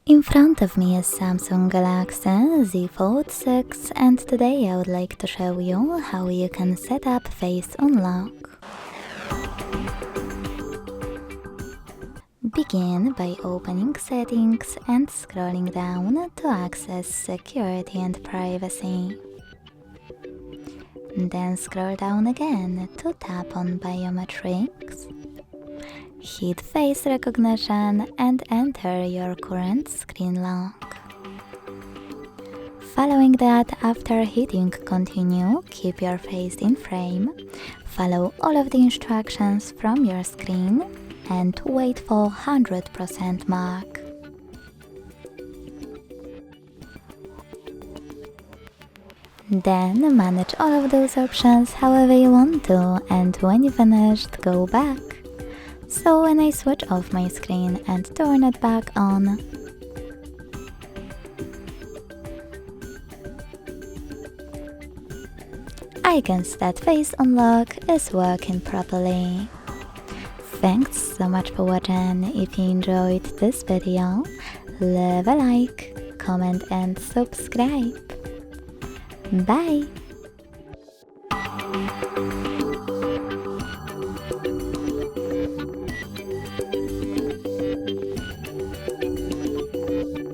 In front of me is Samsung Galaxy Z Fold 6 and today I would like to show you how you can set up Face Unlock. Begin by opening Settings and scrolling down to access Security and Privacy. Then scroll down again to tap on Biometrics. Hit Face Recognition and enter your current screen lock. Following that, after hitting Continue, keep your face in frame, follow all of the instructions from your screen and wait for 100% mark. Then manage all of those options however you want to, and when you finished, go back. So when I switch off my screen and turn it back on, I can see that Face Unlock is working properly. Thanks so much for watching. If you enjoyed this video, leave a like, comment and subscribe. Bye!